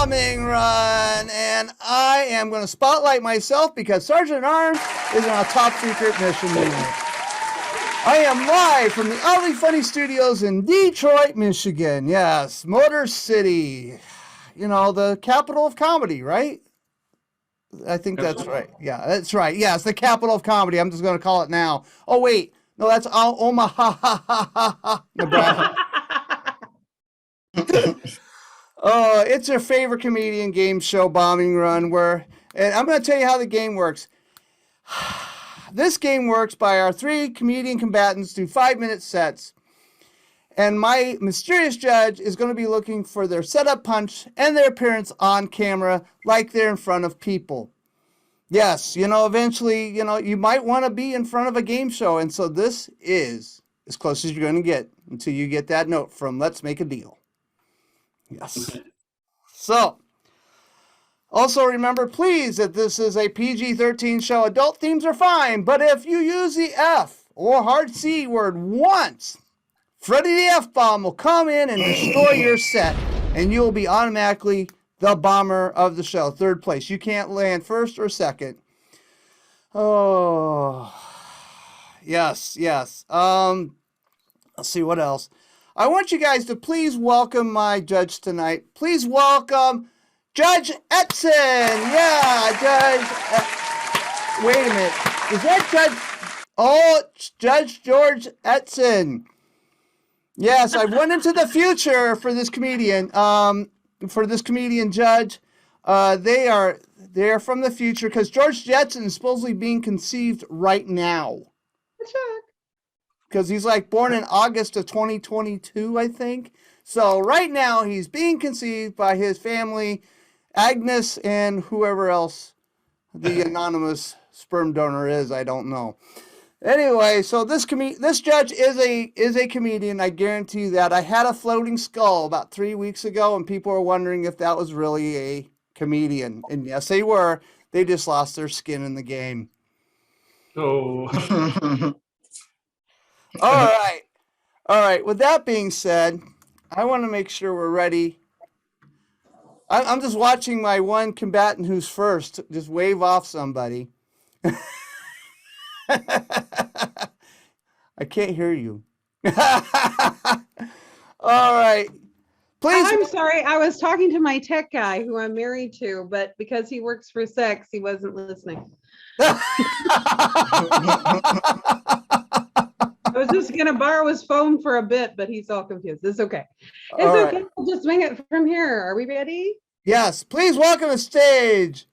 bombing run, and I am going to spotlight myself because Sergeant at Arms is on a top secret mission unit. I am live from the Oddly Funny Studios in Detroit, Michigan. Yes, Motor City. You know, the capital of comedy, right? I think that's right. Yeah, that's right. Yeah, it's the capital of comedy. I'm just going to call it now. Oh, wait. No, that's Omaha, Nebraska. Oh, it's your favorite comedian game show, Bombing Run, and I'm going to tell you how the game works. This game works by our 3 comedian combatants do 5-minute sets. And my mysterious judge is going to be looking for their setup punch and their appearance on camera like they're in front of people. Yes, eventually, you might want to be in front of a game show. And so this is as close as you're going to get until you get that note from Let's Make a Deal. Yes. Okay. So, also remember, please, that this is a PG-13 show. Adult themes are fine, but if you use the F or hard C word once, Freddy the F-Bomb will come in and destroy your set, and you'll be automatically the bomber of the show. 3rd place. You can't land 1st or 2nd. Oh, yes. Let's see what else. I want you guys to please welcome my judge tonight. Please welcome Judge Etson. Yeah, Judge. Wait a minute. Is that Judge? Oh, Judge George Etson. Yes, I went into the future for this comedian. Judge. They are from the future because George Jetson is supposedly being conceived right now. Because he's like born in August of 2022, I think. So right now he's being conceived by his family, Agnes, and whoever else the anonymous sperm donor is. I don't know. Anyway, so this judge is a comedian. I guarantee you that. I had a floating skull about 3 weeks ago, and people were wondering if that was really a comedian. And yes, they were. They just lost their skin in the game. Oh. All right. With that being said, I want to make sure we're ready. I'm just watching my one combatant who's first just wave off somebody. I can't hear you. All right. Please. I'm sorry. I was talking to my tech guy who I'm married to, but because he works for sex, he wasn't listening. I was just going to borrow his phone for a bit, but he's all confused. It's okay. It's okay. Right. We'll just swing it from here. Are we ready? Yes. Please welcome to stage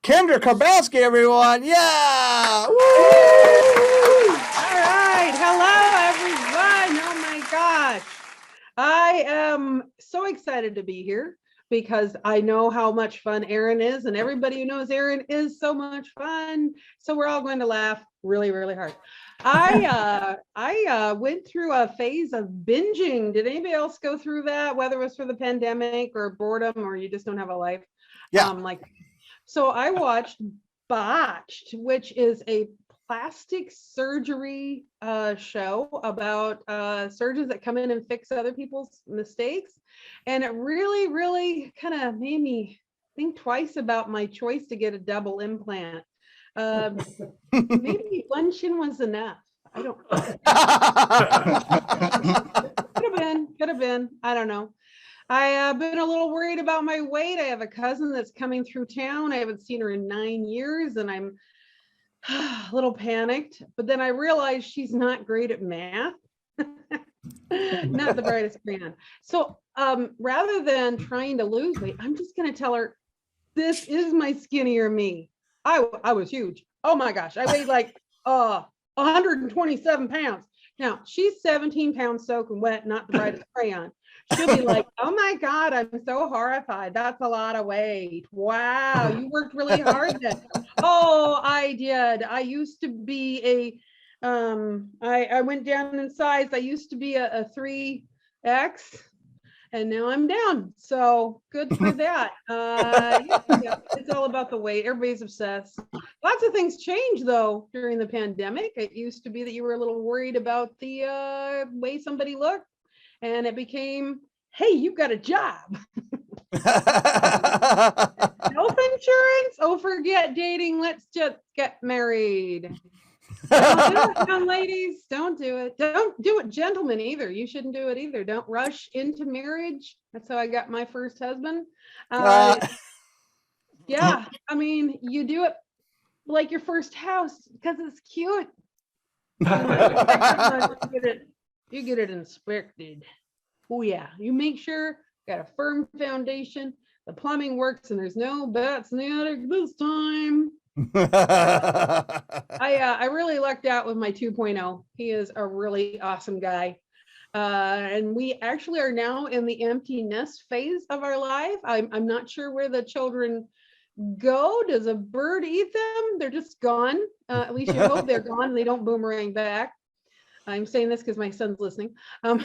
Kendra Karbowski, everyone. Yeah. Woo! All right. Hello, everyone. Oh, my gosh. I am so excited to be here because I know how much fun Aaron is, and everybody who knows Aaron is so much fun. So we're all going to laugh really, really hard. I went through a phase of binging. Did anybody else go through that, whether it was for the pandemic or boredom or you just don't have a life? Yeah. So I watched Botched, which is a plastic surgery show about surgeons that come in and fix other people's mistakes. And it really, really kind of made me think twice about my choice to get a double implant. Maybe one chin was enough. I don't could have been. I don't know. I've been a little worried about my weight. I have a cousin that's coming through town. I haven't seen her in 9 years, and I'm a little panicked. But then I realized she's not great at math. Not the brightest crayon. So rather than trying to lose weight, I'm just going to tell her, this is my skinnier me. I was huge. Oh my gosh. I weighed like 127 pounds. Now she's 17 pounds soaking wet, not the brightest crayon. She'll be like, oh my God, I'm so horrified. That's a lot of weight. Wow, you worked really hard then. Oh, I did. I used to be I went down in size. I used to be a 3X. And now I'm down. So good for that. Yeah, it's all about the weight. Everybody's obsessed. Lots of things changed though during the pandemic. It used to be that you were a little worried about the way somebody looked, and it became, hey, you got a job. Health insurance? Oh, forget dating. Let's just get married. Don't do it, young ladies. Don't do it. Don't do it, gentlemen, either. You shouldn't do it either. Don't rush into marriage. That's how I got my first husband. Yeah, I mean, you do it like your first house because it's cute. You get it inspected. Oh yeah, you make sure got a firm foundation, the plumbing works, and there's no bats in the attic this time. I really lucked out with my 2.0. He is a really awesome guy. And we actually are now in the empty nest phase of our life. I'm not sure where the children go. Does a bird eat them? They're just gone. At least you hope they're gone and they don't boomerang back. I'm saying this because my son's listening. But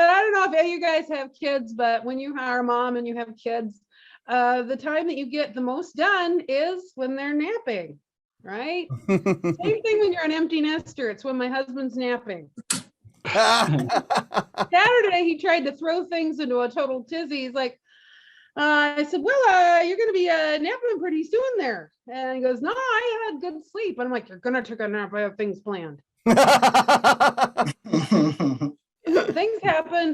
I don't know if you guys have kids, but when you are a mom and you have kids, the time that you get the most done is when they're napping, right? Same thing when you're an empty nester. It's when my husband's napping. Saturday, he tried to throw things into a total tizzy. He's like, I said, well, you're going to be napping pretty soon there. And he goes, no, I had good sleep. And I'm like, you're going to take a nap. I have things planned.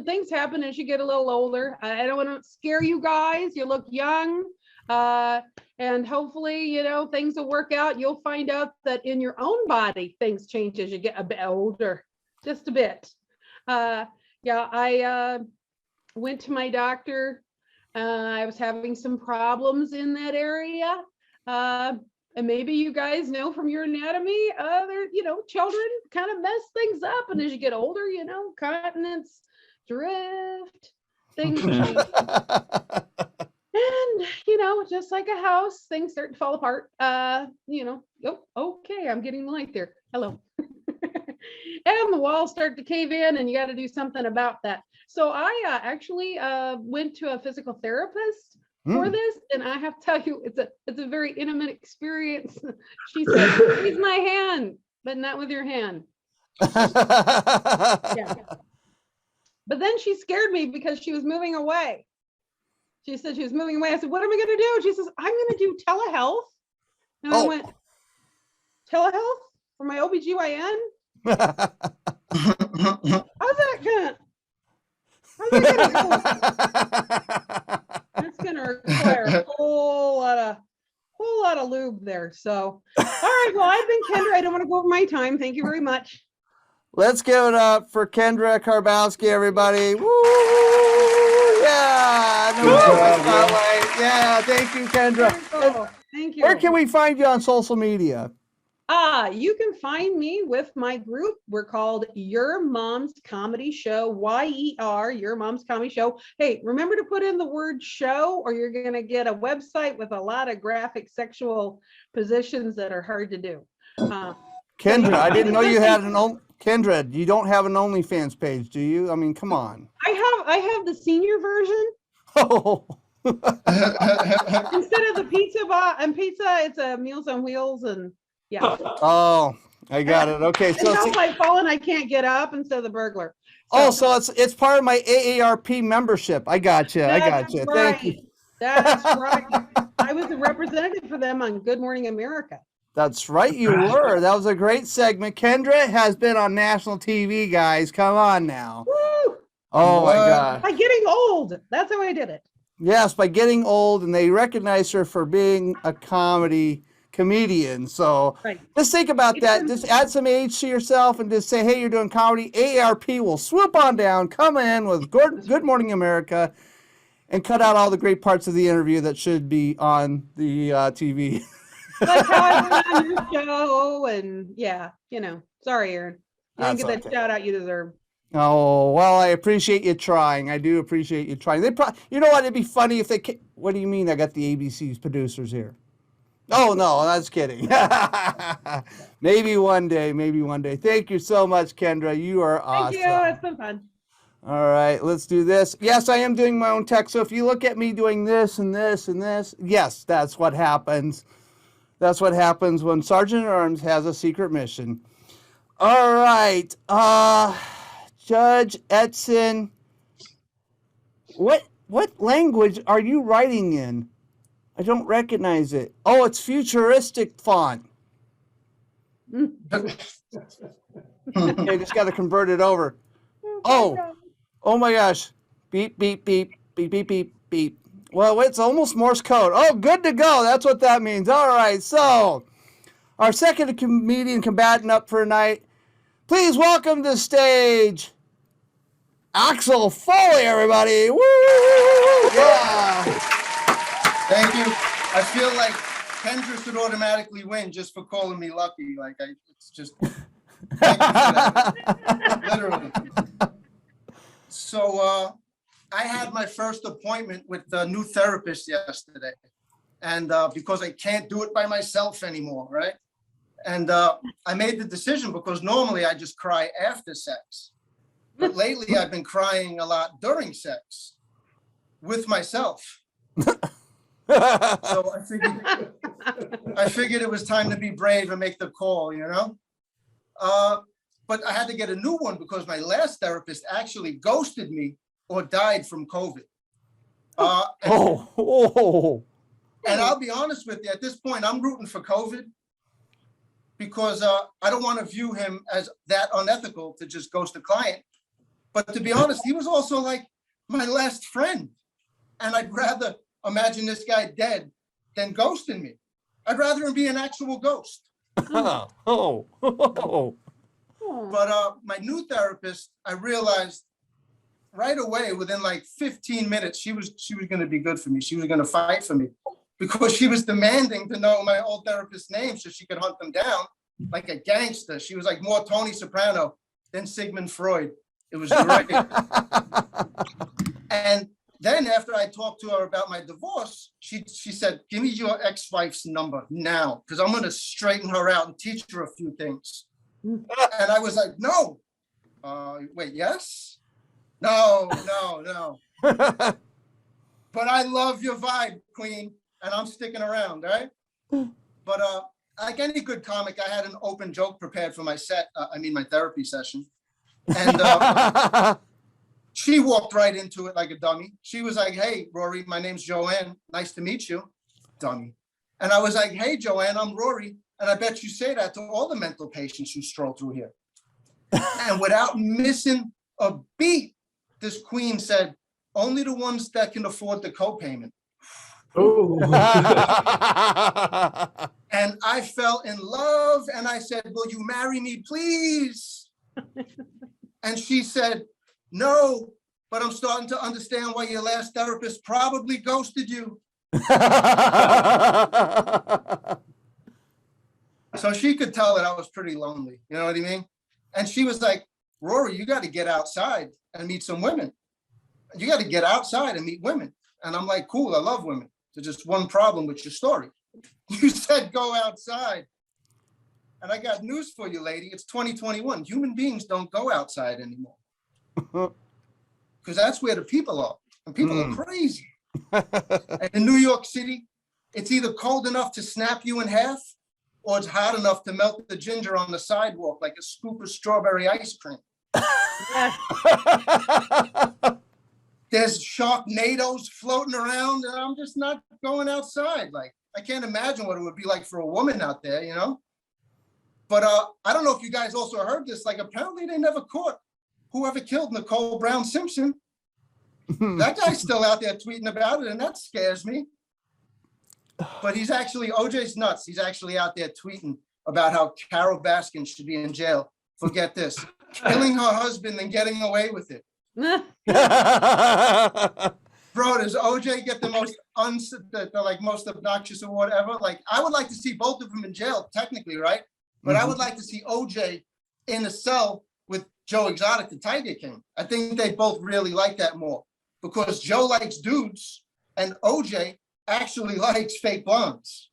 Things happen as you get a little older. I don't want to scare you guys. You look young. And hopefully, you know, things will work out. You'll find out that in your own body, things change as you get a bit older, just a bit. Yeah, I went to my doctor. I was having some problems in that area. And maybe you guys know from your anatomy, you know, children kind of mess things up. And as you get older, you know, continents drift, things change. And, you know, just like a house, things start to fall apart. You know, oh, okay, I'm getting the light there. Hello. And the walls start to cave in and you got to do something about that. So I actually went to a physical therapist for this, and I have to tell you, it's a very intimate experience. She said, "Squeeze my hand, but not with your hand." Yeah. But then she scared me because she was moving away. She said she was moving away. I said, "What am I going to do?" She says, "I'm going to do telehealth." And I went, "Telehealth for my OBGYN?" How's that gonna go? That's gonna require a whole lot of lube there. So, all right. Well, I've been Kendra. I don't want to go over my time. Thank you very much. Let's give it up for Kendra Karbowski, everybody. Woo! Yeah. Yeah. Thank you, Kendra. Thank you. Where can we find you on social media? You can find me with my group. We're called Your Mom's Comedy Show, YER, Your Mom's Comedy Show. Hey, remember to put in the word show or you're going to get a website with a lot of graphic sexual positions that are hard to do. Kendra, I didn't know you had Kendra, you don't have an OnlyFans page, do you? I mean, come on. I have the senior version. Oh. Instead of the pizza, it's a Meals on Wheels and yeah. Oh, I got it. Okay, so it's like falling, I can't get up instead of the burglar. So it's part of my AARP membership. I got you. Right. Thank you. That's right. I was a representative for them on Good Morning America. That's right, you were. That was a great segment. Kendra has been on national TV, guys. Come on now. Woo! Oh my God. By getting old. That's how I did it. Yes, by getting old, and they recognize her for being a comedian. So just think about that. Just add some age to yourself and just say, hey, you're doing comedy. AARP will swoop on down, come in with Good Morning America, and cut out all the great parts of the interview that should be on the TV. Like how I went on your show, and yeah, you know, sorry, Aaron. You didn't get that shout out you deserve. Oh, well, I appreciate you trying. I do appreciate you trying. You know what? It'd be funny if they. What do you mean? I got the ABC's producers here. Oh no, that's kidding. Maybe one day. Thank you so much, Kendra. You are awesome. Thank you. It's been fun. All right, let's do this. Yes, I am doing my own tech. So if you look at me doing this and this and this, yes, that's what happens. That's what happens when Sergeant at Arms has a secret mission. All right. Judge Etson, what language are you writing in? I don't recognize it. Oh, it's futuristic font. Okay, I just got to convert it over. Oh my gosh. Beep, beep, beep, beep, beep, beep, beep. Well, it's almost Morse code. Oh, good to go. That's what that means. All right. So, our second comedian combatant up for tonight. Please welcome to the stage Axl Foley, everybody. Woo! Yeah. Thank you. I feel like Kendra should automatically win just for calling me lucky. It's just, thank you for that. Literally. So I had my first appointment with a new therapist yesterday. And because I can't do it by myself anymore, right? And I made the decision because normally I just cry after sex. But lately I've been crying a lot during sex with myself. So I figured it was time to be brave and make the call, you know? But I had to get a new one because my last therapist actually ghosted me or died from COVID. And I'll be honest with you, at this point, I'm rooting for COVID because I don't want to view him as that unethical to just ghost a client. But to be honest, he was also like my last friend. And I'd rather imagine this guy dead than ghosting me. I'd rather him be an actual ghost. But my new therapist, I realized right away, within like 15 minutes, she was going to be good for me. She was going to fight for me because she was demanding to know my old therapist's name so she could hunt them down like a gangster. She was like more Tony Soprano than Sigmund Freud. It was great. And then after I talked to her about my divorce, she said, give me your ex-wife's number now, because I'm going to straighten her out and teach her a few things. And I was like, no. Wait, yes? No. But I love your vibe, Queen, and I'm sticking around, right? But like any good comic, I had an open joke prepared for my my therapy session. And she walked right into it like a dummy. She was like, hey, Rory, my name's Joanne. Nice to meet you, dummy. And I was like, hey, Joanne, I'm Rory. And I bet you say that to all the mental patients who stroll through here. And without missing a beat, this queen said, only the ones that can afford the copayment. And I fell in love and I said, will you marry me, please? And she said, no, but I'm starting to understand why your last therapist probably ghosted you. So she could tell that I was pretty lonely. You know what I mean? And she was like, Rory, you got to get outside and meet some women. You got to get outside and meet women. And I'm like, cool, I love women. There's just one problem with your story. You said go outside. And I got news for you, lady. It's 2021. Human beings don't go outside anymore. Because that's where the people are. And people are crazy. And in New York City, it's either cold enough to snap you in half or it's hot enough to melt the ginger on the sidewalk like a scoop of strawberry ice cream. There's Sharknadoes floating around and I'm just not going outside. Like, I can't imagine what it would be like for a woman out there, you know? But I don't know if you guys also heard this, like apparently they never caught whoever killed Nicole Brown Simpson. That guy's still out there tweeting about it and that scares me. But he's actually, OJ's nuts. He's actually out there tweeting about how Carol Baskin should be in jail. Forget this, killing her husband and getting away with it. Bro, does OJ get the most most obnoxious award ever? Like, I would like to see both of them in jail, technically, right? But I would like to see OJ in a cell with Joe Exotic, the Tiger King. I think they both really like that more because Joe likes dudes and OJ actually likes fake blondes.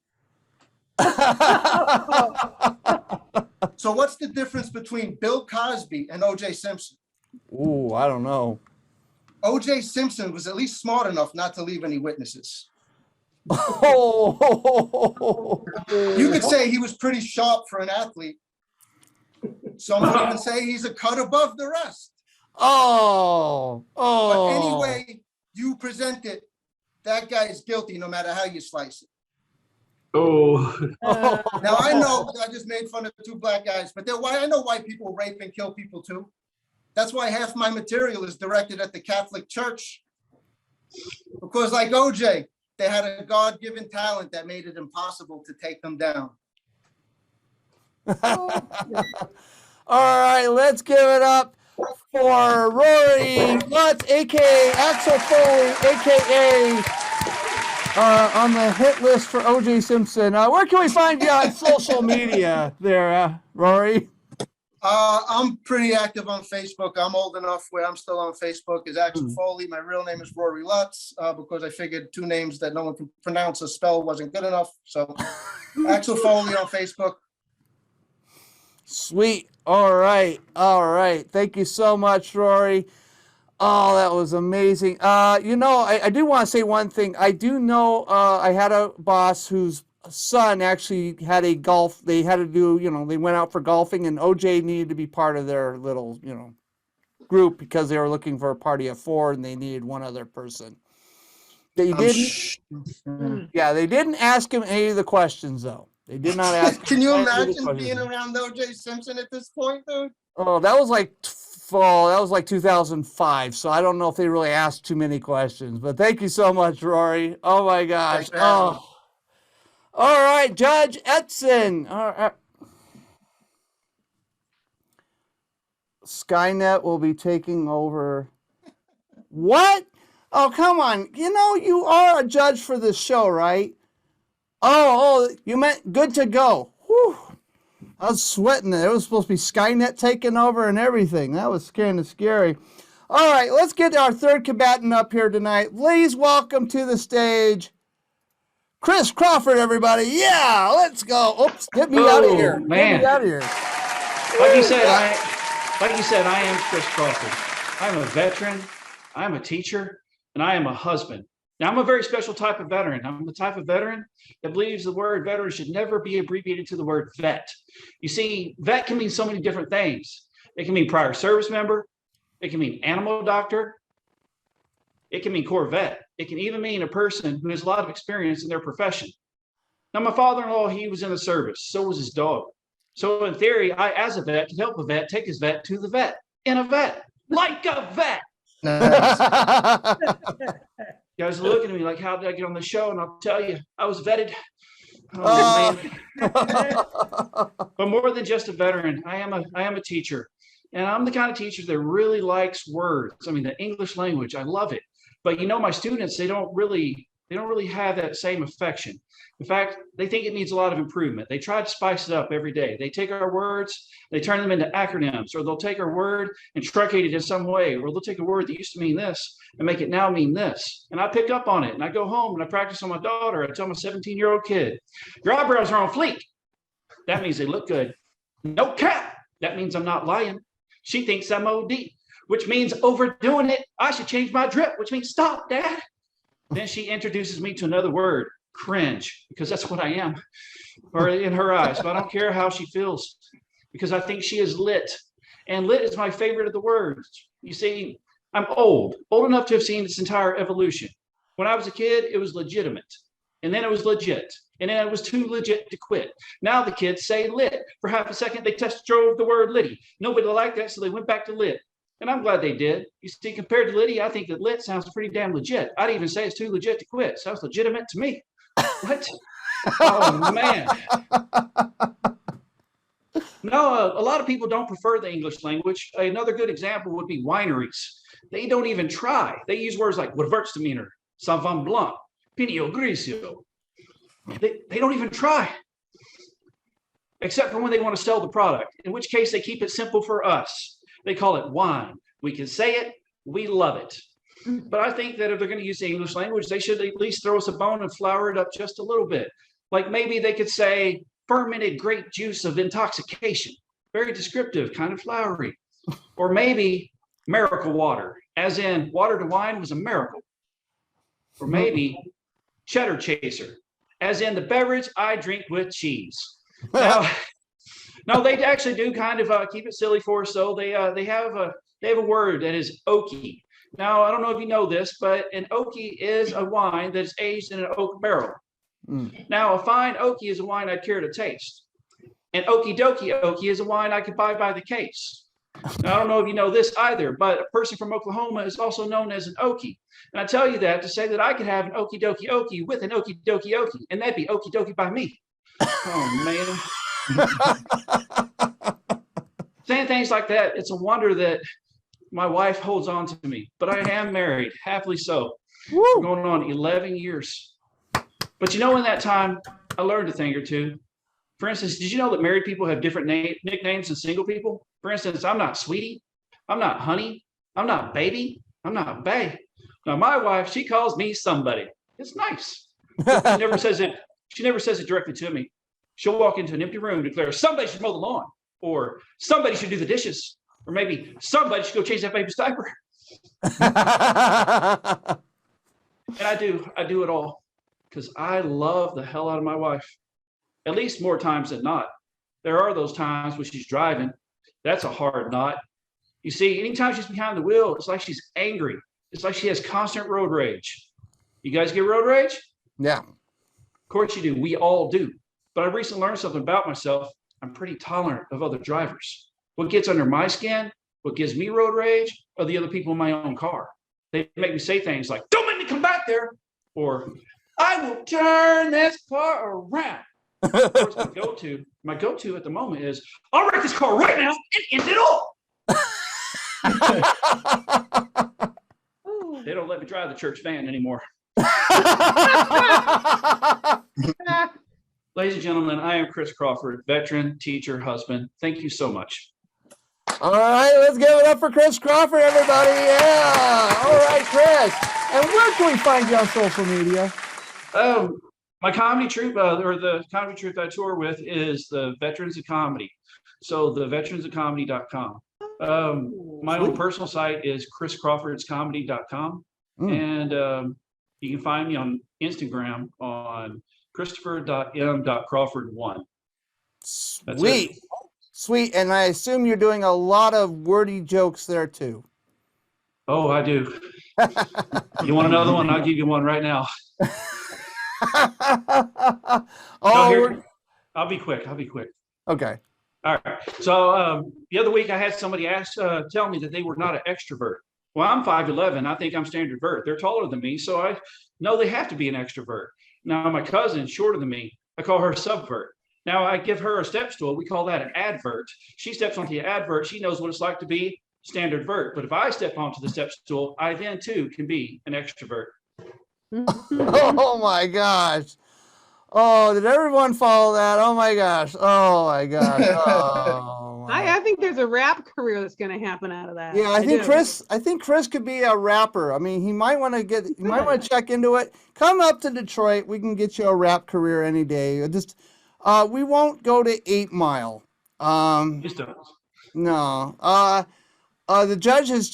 So what's the difference between Bill Cosby and OJ Simpson? Ooh, I don't know. OJ Simpson was at least smart enough not to leave any witnesses. Oh. You could say he was pretty sharp for an athlete. Some would even say he's a cut above the rest. Oh, But anyway, you present it, that guy is guilty no matter how you slice it. Oh, Now I know I just made fun of two black guys, but I know white people rape and kill people too. That's why half my material is directed at the Catholic Church. Because like OJ, they had a God-given talent that made it impossible to take them down. All right, let's give it up for Rory Lutz, aka Axl Foley, aka on the hit list for OJ Simpson. Where can we find you on social media there, Rory? I'm pretty active on Facebook. I'm old enough where I'm still on Facebook as Axl Foley. My real name is Rory Lutz because I figured two names that no one can pronounce or spell wasn't good enough. So Axl Foley on Facebook. Sweet. All right. All right. Thank you so much, Rory. Oh, that was amazing. I do want to say one thing. I do know I had a boss whose son actually had they had to do, they went out for golfing, and OJ needed to be part of their little, group because they were looking for a party of 4 and they needed one other person. They didn't ask him any of the questions though. They did not ask him. Can you imagine being around OJ Simpson at this point, dude? Oh, that was like 2005. So I don't know if they really asked too many questions, but thank you so much, Rory. Oh my gosh. Oh. All right, Judge Etson. All right. Skynet will be taking over. What? Oh, come on. You are a judge for this show, right? Oh, you meant good to go. Whew. I was sweating it. It was supposed to be Skynet taking over and everything. That was kind of scary. All right, let's get our third combatant up here tonight. Please welcome to the stage Chris Crawford, everybody. Yeah, let's go. Oops, get me out of here. Man. Get me out of here. Like you said, I am Chris Crawford. I'm a veteran, I'm a teacher, and I am a husband. Now, I'm a very special type of veteran. I'm the type of veteran that believes the word veteran should never be abbreviated to the word vet. You see, vet can mean so many different things. It can mean prior service member. It can mean animal doctor. It can mean Corvette. It can even mean a person who has a lot of experience in their profession. Now, my father-in-law, he was in the service. So was his dog. So in theory, I, as a vet, can help a vet take his vet to the vet in a vet, like a vet. You guys are looking at me like, how did I get on the show? And I'll tell you, I was vetted. Oh, man. But more than just a veteran, I am a teacher. And I'm the kind of teacher that really likes words. I mean, the English language, I love it. But my students, they don't really have that same affection. In fact, they think it needs a lot of improvement. They try to spice it up every day. They take our words, they turn them into acronyms, or they'll take our word and truncate it in some way, or they'll take a word that used to mean this and make it now mean this. And I pick up on it, and I go home and I practice on my daughter. I tell my 17-year-old kid, your eyebrows are on fleek. That means they look good. No cap. That means I'm not lying. She thinks I'm OD, which means overdoing it. I should change my drip, which means stop, Dad. Then she introduces me to another word, cringe, because that's what I am, or in her eyes. But I don't care how she feels, because I think she is lit. And lit is my favorite of the words. You see, I'm old enough to have seen this entire evolution. When I was a kid, it was legitimate. And then it was legit. And then it was too legit to quit. Now the kids say lit. For half a second, they test drove the word litty. Nobody liked that, so they went back to lit. And I'm glad they did. You see, compared to Liddy, I think that lit sounds pretty damn legit. I'd even say it's too legit to quit. Sounds legitimate to me. What? Oh, man. No, a lot of people don't prefer the English language. Another good example would be wineries. They don't even try. They use words like Gewürztraminer, Sauvignon Blanc, Pinot Grigio. They don't even try, except for when they want to sell the product, in which case they keep it simple for us. They call it wine. We can say it. We love it. But I think that if they're going to use the English language, they should at least throw us a bone and flower it up just a little bit. Like maybe they could say fermented grape juice of intoxication. Very descriptive, kind of flowery. Or maybe miracle water, as in water to wine was a miracle. Or maybe cheddar chaser, as in the beverage I drink with cheese. Now, No, they actually do kind of keep it silly for us, though. They have a word that is oaky. Now, I don't know if you know this, but an oaky is a wine that is aged in an oak barrel. Now, a fine oaky is a wine I'd care to taste. An okie dokie oaky is a wine I could buy by the case. Now, I don't know if you know this either, but a person from Oklahoma is also known as an okie. And I tell you that to say that I could have an okie dokie okie with an okie dokie okie, and that'd be okie dokie by me. Oh, man. Saying things like that, it's a wonder that my wife holds on to me. But I am married, happily so. We're going on 11 years. But you know, in that time, I learned a thing or two. For instance, did you know that married people have different nicknames than single people? For instance, I'm not sweetie. I'm not honey. I'm not baby. I'm not bae. Now, my wife, she calls me somebody. It's nice. She never says it. She never says it directly to me. She'll walk into an empty room and declare, somebody should mow the lawn, or somebody should do the dishes, or maybe somebody should go change that baby's diaper. And I do it all because I love the hell out of my wife, at least more times than not. There are those times when she's driving. That's a hard knot. You see, anytime she's behind the wheel, it's like she's angry. It's like she has constant road rage. You guys get road rage? Yeah. Of course you do. We all do. But I recently learned something about myself. I'm pretty tolerant of other drivers. What gets under my skin, what gives me road rage, are the other people in my own car. They make me say things like, don't make me come back there, or I will turn this car around. Of course, my go-to at the moment is, I'll wreck this car right now and end it all. They don't let me drive the church van anymore. Ladies and gentlemen, I am Chris Crawford, veteran, teacher, husband. Thank you so much. All right, let's give it up for Chris Crawford, everybody. Yeah. All right, Chris. And where can we find you on social media? My comedy troupe, or the comedy troupe I tour with, is the Veterans of Comedy. So the veteransofcomedy.com. My own personal site is chriscrawfordscomedy.com. And you can find me on Instagram on christopher.m.crawford1. Sweet. Sweet. And I assume you're doing a lot of wordy jokes there too. Oh, I do. You want another one? I'll give you one right now. I'll be quick. Okay. All right. So the other week I had somebody tell me that they were not an extrovert. Well, I'm 5'11". I think I'm standard vert. They're taller than me, so I know they have to be an extrovert. Now, my cousin, shorter than me, I call her a subvert. Now, I give her a step stool. We call that an advert. She steps onto the advert. She knows what it's like to be standard vert. But if I step onto the step stool, I then, too, can be an extrovert. Oh, my gosh. Oh, did everyone follow that? Oh, my gosh. Oh, my gosh. Oh, I think there's a rap career that's going to happen out of that. yeah, I think Chris could be a rapper. I mean, he might want to check into it. Come up to Detroit. We can get you a rap career any day. Just we won't go to 8 Mile. Just don't. No. The judge has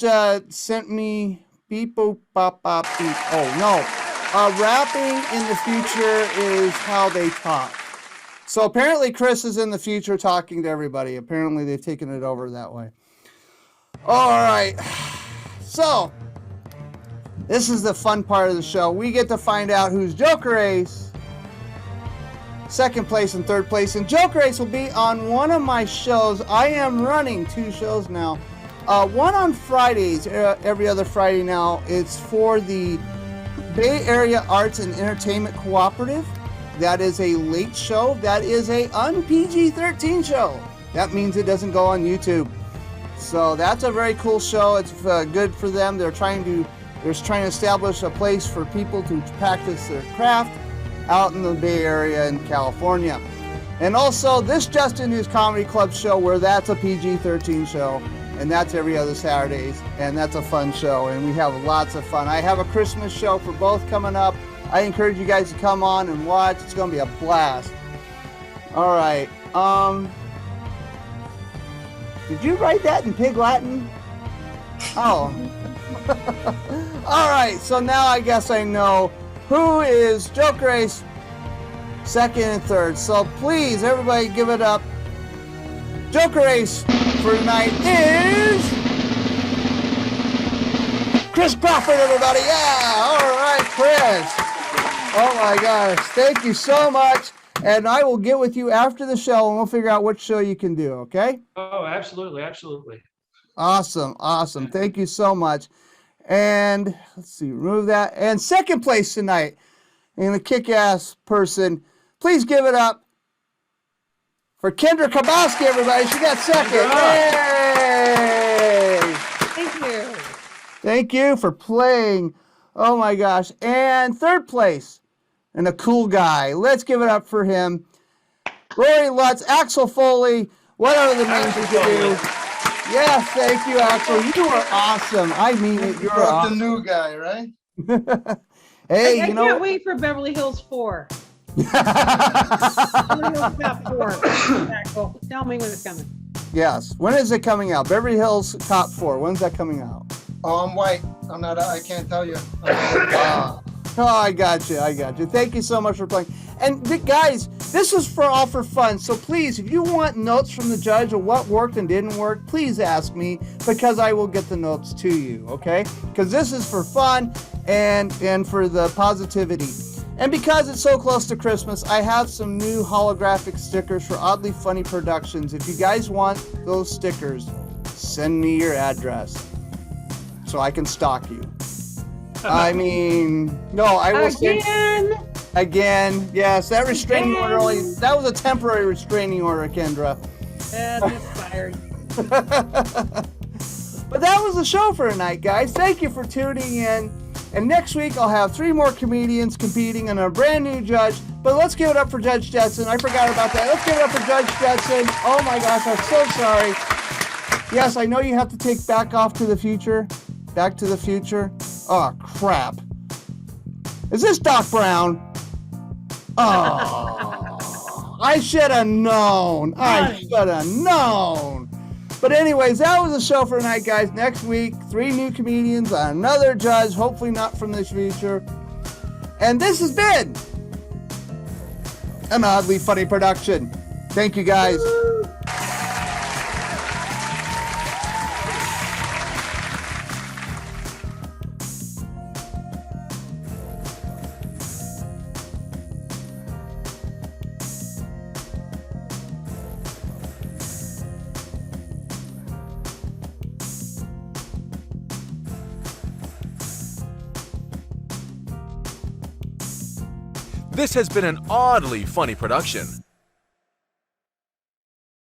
sent me beep boop bop bop beep. Oh no. Rapping in the future is how they talk. So apparently Chris is in the future talking to everybody. Apparently they've taken it over that way. All right. So this is the fun part of the show. We get to find out who's Joker Ace, second place and third place. And Joker Ace will be on one of my shows. I am running 2 shows now. One on Fridays, every other Friday now. It's for the Bay Area Arts and Entertainment Cooperative. That is a late show. That is a un-PG-13 show. That means it doesn't go on YouTube. So that's a very cool show. It's good for them. They're trying to establish a place for people to practice their craft out in the Bay Area in California. And also this Justin News Comedy Club show, where that's a PG-13 show. And that's every other Saturdays, and that's a fun show, and we have lots of fun. I have a Christmas show for both coming up. I encourage you guys to come on and watch. It's going to be a blast. All right. Did you write that in Pig Latin? Oh. All right, so now I guess I know who is Joker Ace second and third. So please, everybody give it up Joker Ace for tonight is Chris Crawford, everybody. Yeah, all right, Chris. Oh my gosh, thank you so much. And I will get with you after the show and we'll figure out which show you can do, okay? Oh, absolutely, absolutely. Awesome, awesome. Thank you so much. And let's see, remove that. And second place tonight, and the kick-ass person, please give it up for Kendra Karbowski, everybody. She got second. Yay! Thank you. Thank you for playing. Oh my gosh. And third place, and a cool guy. Let's give it up for him. Rory Lutz, Axl Foley, what are the names you can do? Yes, thank you, Axl. You are awesome. I mean it. You're Brought awesome. the new guy, right? Hey, I you know. can't wait for Beverly Hills 4. Beverly Hills Cop 4. Axl, tell me when it's coming. Yes. When is it coming out? Beverly Hills Cop 4. When's that coming out? Oh, I'm white. I'm not. I can't tell you. Oh, I got you. I got you. Thank you so much for playing. And guys, this is all for fun. So please, if you want notes from the judge of what worked and didn't work, please ask me because I will get the notes to you. Okay? Because this is for fun and for the positivity. And because it's so close to Christmas, I have some new holographic stickers for Oddly Funny Productions. If you guys want those stickers, send me your address so I can stalk you. I mean, no, I will say again. Yes, that restraining order that was a temporary restraining order, Kendra. That's expired. But that was the show for tonight, guys. Thank you for tuning in. And next week, I'll have 3 more comedians competing and a brand new judge. But let's give it up for Judge Jetson. I forgot about that. Let's give it up for Judge Jetson. Oh my gosh, I'm so sorry. Yes, I know you have to take Back to the Future. Back to the Future. Oh, crap. Is this Doc Brown? Oh, I should have known. I should have known. But anyways, that was the show for tonight, guys. Next week, 3 new comedians, another judge, hopefully not from the future. And this has been an Oddly Funny production. Thank you, guys. This has been an Oddly Funny production.